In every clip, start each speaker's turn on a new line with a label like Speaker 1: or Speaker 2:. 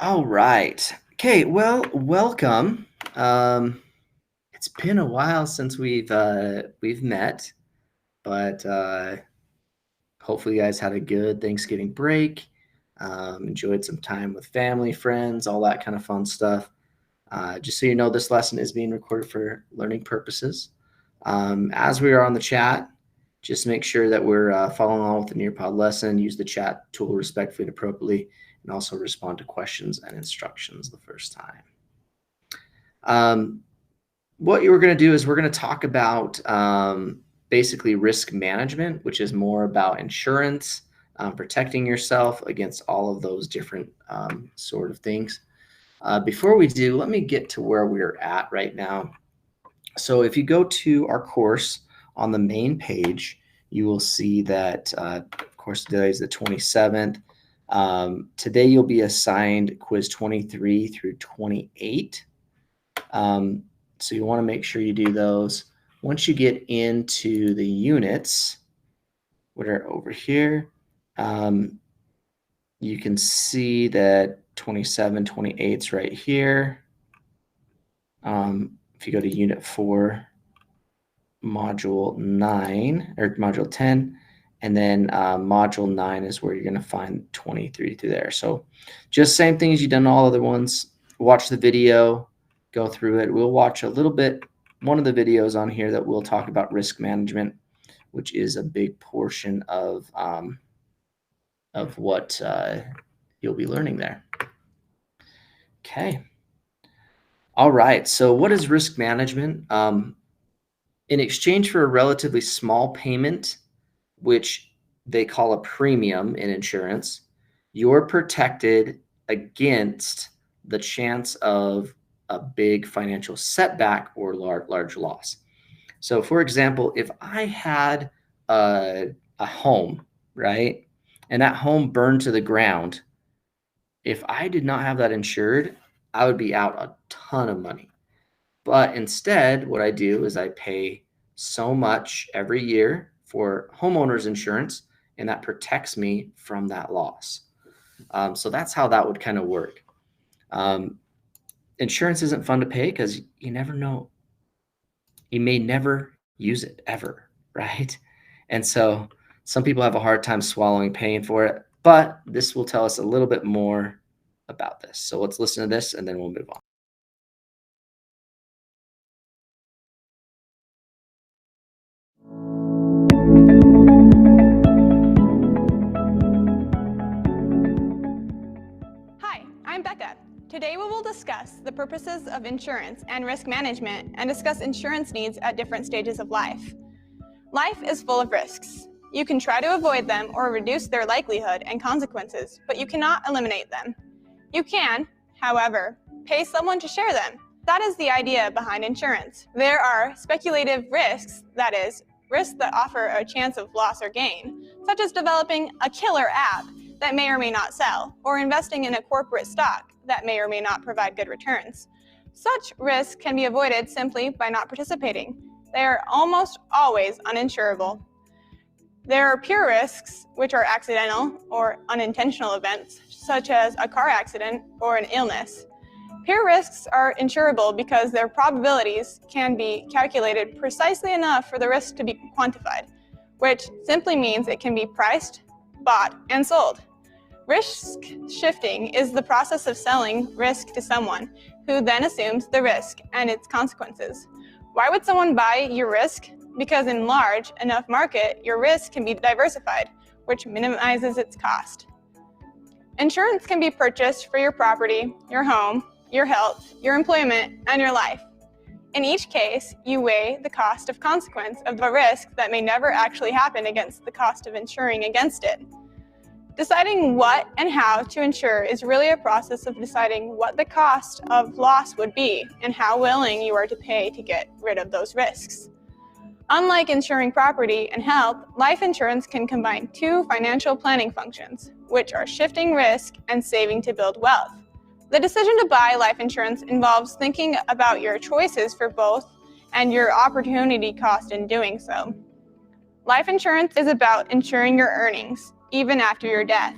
Speaker 1: All right. Okay, well, welcome. It's been a while since we've met, but hopefully you guys had a good Thanksgiving break. Enjoyed some time with family, friends, all that kind of fun stuff. Just so you know, this lesson is being recorded for learning purposes. As we are on the chat, just make sure that we're following along with the Nearpod lesson. Use the chat tool respectfully and appropriately, and also respond to questions and instructions the first time. What you were going to do is we're going to talk about basically risk management, which is more about insurance, protecting yourself against all of those different sort of things. Before we do, let me get to where we're at right now. So if you go to our course on the main page, you will see that, of course, today is the 27th. Today you'll be assigned quiz 23 through 28. So you want to make sure you do those. Once you get into the units, what are over here, you can see that 27, 28 is right here. If you go to Unit 4, Module 9, or Module 10, and then Module 9 is where you're going to find 23 through there. So just same thing as you've done all other ones. Watch the video, go through it. We'll watch a little bit, one of the videos on here that we'll talk about risk management, which is a big portion of what you'll be learning there. Okay. All right. So what is risk management? In exchange for a relatively small payment, which they call a premium in insurance, you're protected against the chance of a big financial setback or large loss. So for example, if I had a home, right, and that home burned to the ground, if I did not have that insured, I would be out a ton of money. But instead, what I do is I pay so much every year for homeowners insurance, and that protects me from that loss. So that's how that would kind of work. Insurance isn't fun to pay because you never know. You may never use it ever, right? And so some people have a hard time swallowing paying for it, but this will tell us a little bit more about this. So let's listen to this and then we'll move on.
Speaker 2: Hi, I'm Becca. Today we will discuss the purposes of insurance and risk management and discuss insurance needs at different stages of life. Life is full of risks. You can try to avoid them or reduce their likelihood and consequences, but you cannot eliminate them. You can, however, pay someone to share them. That is the idea behind insurance. There are speculative risks, that is, risks that offer a chance of loss or gain, such as developing a killer app that may or may not sell, or investing in a corporate stock that may or may not provide good returns. Such risks can be avoided simply by not participating. They are almost always uninsurable. There are pure risks, which are accidental or unintentional events, such as a car accident or an illness. Pure risks are insurable because their probabilities can be calculated precisely enough for the risk to be quantified, which simply means it can be priced, bought, and sold. Risk shifting is the process of selling risk to someone who then assumes the risk and its consequences. Why would someone buy your risk? Because in large enough market, your risk can be diversified, which minimizes its cost. Insurance can be purchased for your property, your home, your health, your employment, and your life. In each case, you weigh the cost of consequence of a risk that may never actually happen against the cost of insuring against it. Deciding what and how to insure is really a process of deciding what the cost of loss would be and how willing you are to pay to get rid of those risks. Unlike insuring property and health, life insurance can combine two financial planning functions, which are shifting risk and saving to build wealth. The decision to buy life insurance involves thinking about your choices for both and your opportunity cost in doing so. Life insurance is about insuring your earnings. even after your death.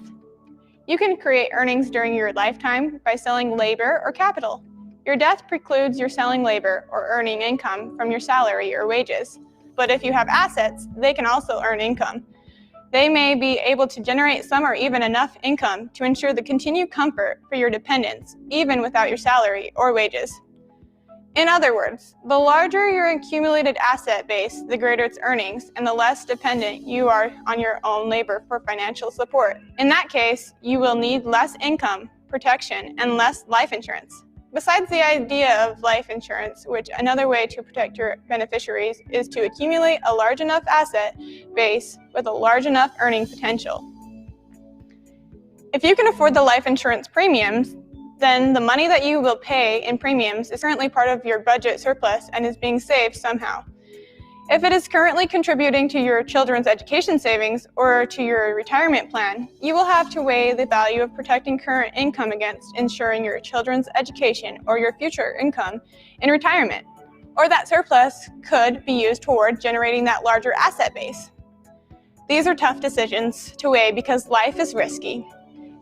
Speaker 2: You can create earnings during your lifetime by selling labor or capital. Your death precludes your selling labor or earning income from your salary or wages. But if you have assets, they can also earn income. They may be able to generate some or even enough income to ensure the continued comfort for your dependents, even without your salary or wages. In other words, the larger your accumulated asset base, the greater its earnings, and the less dependent you are on your own labor for financial support. In that case, you will need less income, protection, and less life insurance. Besides the idea of life insurance, which another way to protect your beneficiaries is to accumulate a large enough asset base with a large enough earning potential. If you can afford the life insurance premiums, then the money that you will pay in premiums is currently part of your budget surplus and is being saved somehow. If it is currently contributing to your children's education savings or to your retirement plan, you will have to weigh the value of protecting current income against ensuring your children's education or your future income in retirement, or that surplus could be used toward generating that larger asset base. These are tough decisions to weigh because life is risky.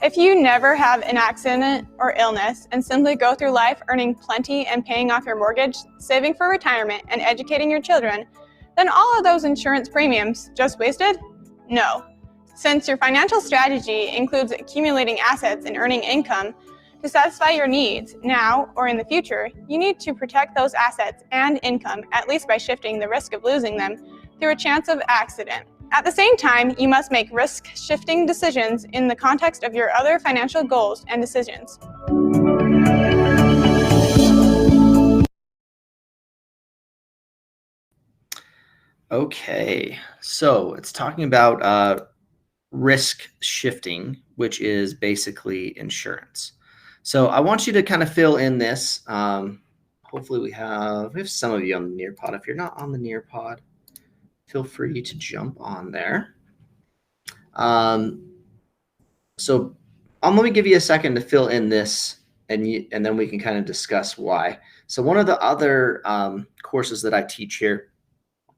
Speaker 2: If you never have an accident or illness and simply go through life earning plenty and paying off your mortgage, saving for retirement, and educating your children, then all of those insurance premiums just wasted? No. Since your financial strategy includes accumulating assets and earning income to satisfy your needs now or in the future, you need to protect those assets and income, at least by shifting the risk of losing them through a chance of accident. At the same time, you must make risk-shifting decisions in the context of your other financial goals and decisions.
Speaker 1: Okay, so it's talking about risk shifting, which is basically insurance. So I want you to kind of fill in this. Hopefully we have some of you on the Nearpod. If you're not on the Nearpod, feel free to jump on there. So let me give you a second to fill in this, and then we can kind of discuss why. So one of the other courses that I teach here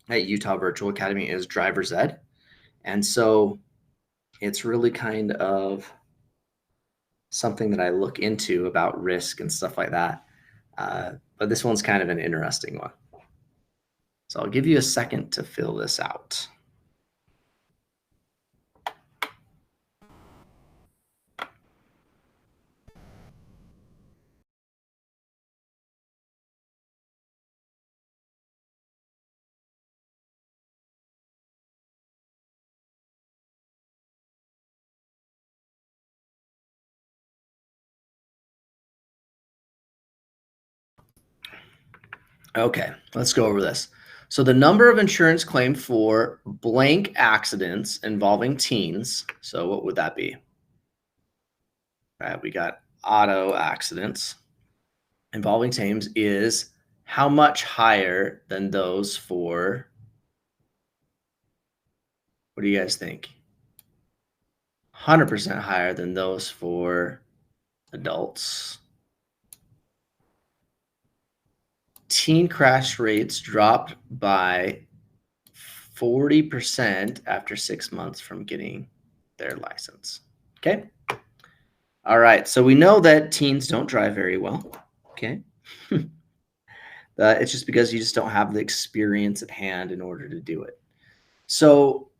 Speaker 1: at Utah Virtual Academy is Driver's Ed. And so it's really kind of something that I look into about risk and stuff like that. But this one's kind of an interesting one. So I'll give you a second to fill this out. Okay, let's go over this. So the number of insurance claimed for blank accidents involving teens. So what would that be? All right, we got auto accidents involving teens is how much higher than those for, what do you guys think? 100% higher than those for adults. Teen crash rates dropped by 40% after 6 months from getting their license. Okay. All right. So we know that teens don't drive very well. Okay. It's just because you just don't have the experience at hand in order to do it. So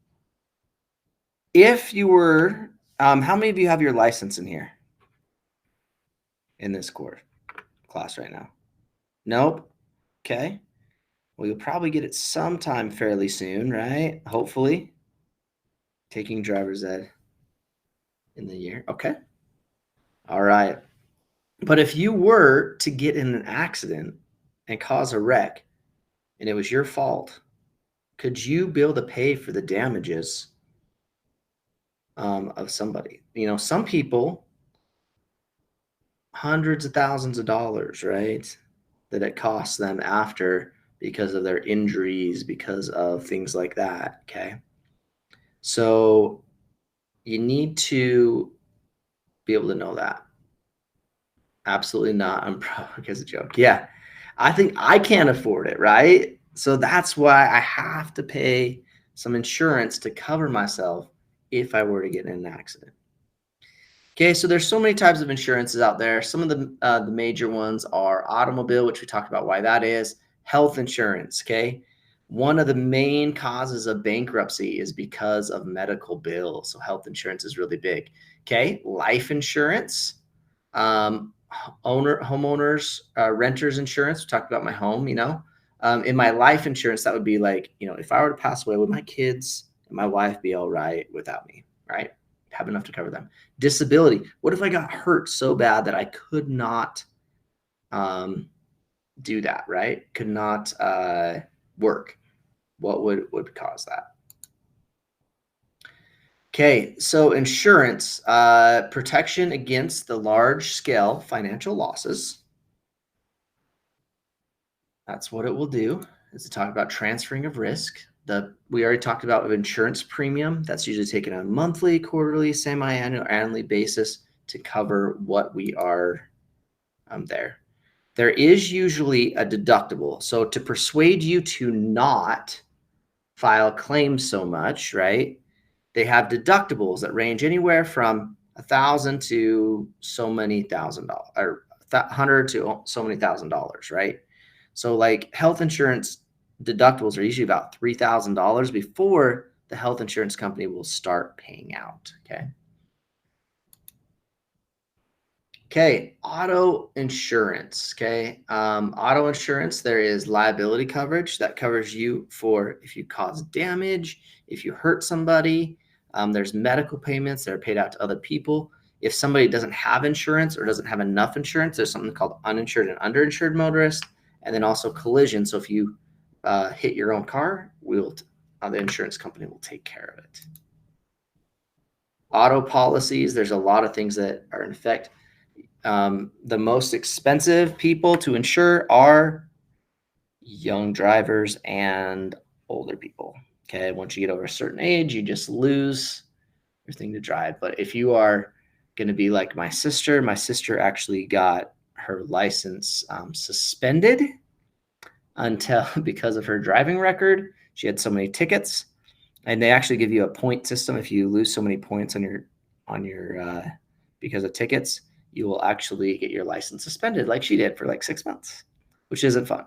Speaker 1: if you were, how many of you have your license in here in this class right now? Nope. Okay. Well, you'll probably get it sometime fairly soon, right? Hopefully. Taking driver's ed in the year. Okay. All right. But if you were to get in an accident and cause a wreck and it was your fault, could you be able to pay for the damages of somebody? You know, some people, hundreds of thousands of dollars, right? That it costs them after because of their injuries, because of things like that. Okay. So you need to be able to know that. Absolutely not. I'm probably as a joke. Yeah. I think I can't afford it, right? So that's why I have to pay some insurance to cover myself if I were to get in an accident. Okay, so there's so many types of insurances out there. Some of the major ones are automobile, which we talked about why that is, health insurance. Okay, one of the main causes of bankruptcy is because of medical bills. So health insurance is really big. Okay, life insurance, homeowners, renters insurance. We talked about my home. In my life insurance, that would be like, if I were to pass away, would my kids and my wife be all right without me? Right? Have enough to cover them. Disability. What if I got hurt so bad that I could not do that, right? Could not work. What would cause that? Okay, so insurance, protection against the large scale financial losses. That's what it will do, is to talk about transferring of risk. We already talked about insurance premium. That's usually taken on a monthly, quarterly, semi-annual, annually basis to cover what we are there. There is usually a deductible. So to persuade you to not file claims so much, right? They have deductibles that range anywhere from $1,000 to so many $1,000, or $100 to so many $1,000, right? So like health insurance deductibles are usually about $3,000 before the health insurance company will start paying out. Okay, auto insurance. Okay, auto insurance, there is liability coverage that covers you for if you cause damage, if you hurt somebody. There's medical payments that are paid out to other people. If somebody doesn't have insurance or doesn't have enough insurance, there's something called uninsured and underinsured motorist, and then also collision. So if you hit your own car, the insurance company will take care of it. Auto policies, there's a lot of things that are in effect. The most expensive people to insure are young drivers and older people. Okay, once you get over a certain age, you just lose your thing to drive. But if you are going to be like my sister actually got her license suspended until because of her driving record. She had so many tickets, and they actually give you a point system. If you lose so many points on your because of tickets, you will actually get your license suspended like she did for like 6 months, which isn't fun.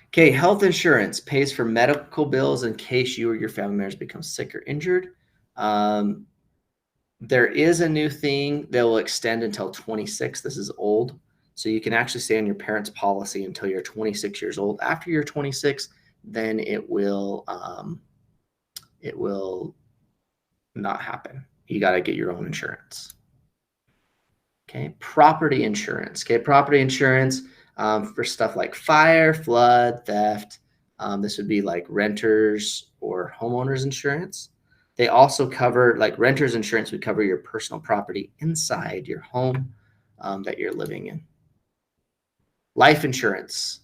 Speaker 1: Okay, health insurance pays for medical bills in case you or your family members become sick or injured. There is a new thing that will extend until 26. This is old. So you can actually stay on your parents' policy until you're 26 years old. After you're 26, then it will not happen. You got to get your own insurance. Okay, property insurance. Okay, property insurance for stuff like fire, flood, theft. This would be like renters or homeowners insurance. They also cover, like renters insurance would cover your personal property inside your home that you're living in. Life insurance.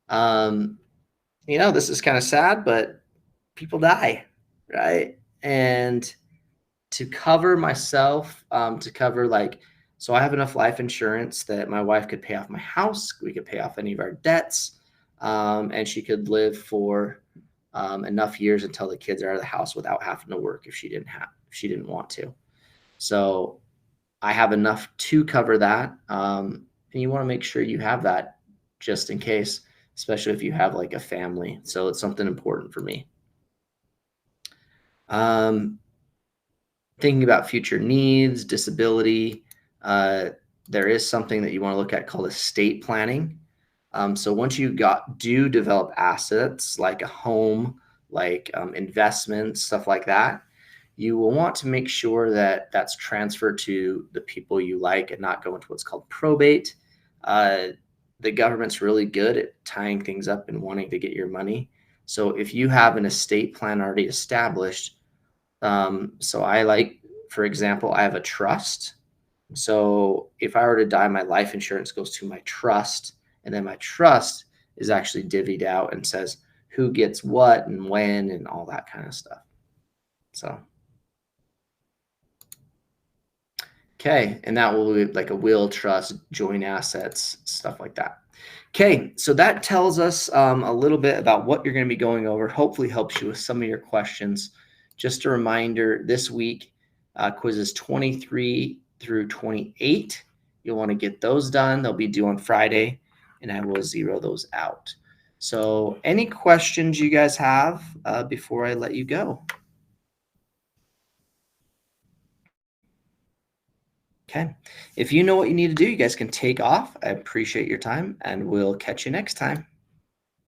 Speaker 1: This is kind of sad, but people die, right? And to cover myself, so I have enough life insurance that my wife could pay off my house. We could pay off any of our debts, and she could live for enough years until the kids are out of the house without having to work if she didn't want to. So I have enough to cover that. And you want to make sure you have that just in case, especially if you have like a family. So it's something important for me. Thinking about future needs, disability, there is something that you want to look at called estate planning. So once you do develop assets like a home, like investments, stuff like that, you will want to make sure that that's transferred to the people you like and not go into what's called probate. The government's really good at tying things up and wanting to get your money. So if you have an estate plan already established, for example, I have a trust. So if I were to die, my life insurance goes to my trust, and then my trust is actually divvied out and says who gets what and when and all that kind of stuff. So, okay, and that will be like a will, trust, joint assets, stuff like that. Okay, so that tells us a little bit about what you're going to be going over. Hopefully helps you with some of your questions. just a reminder, this week, quizzes 23 through 28. You'll want to get those done. They'll be due on Friday, and I will zero those out. So any questions you guys have before I let you go? Okay. If you know what you need to do, you guys can take off. I appreciate your time, and we'll catch you next time.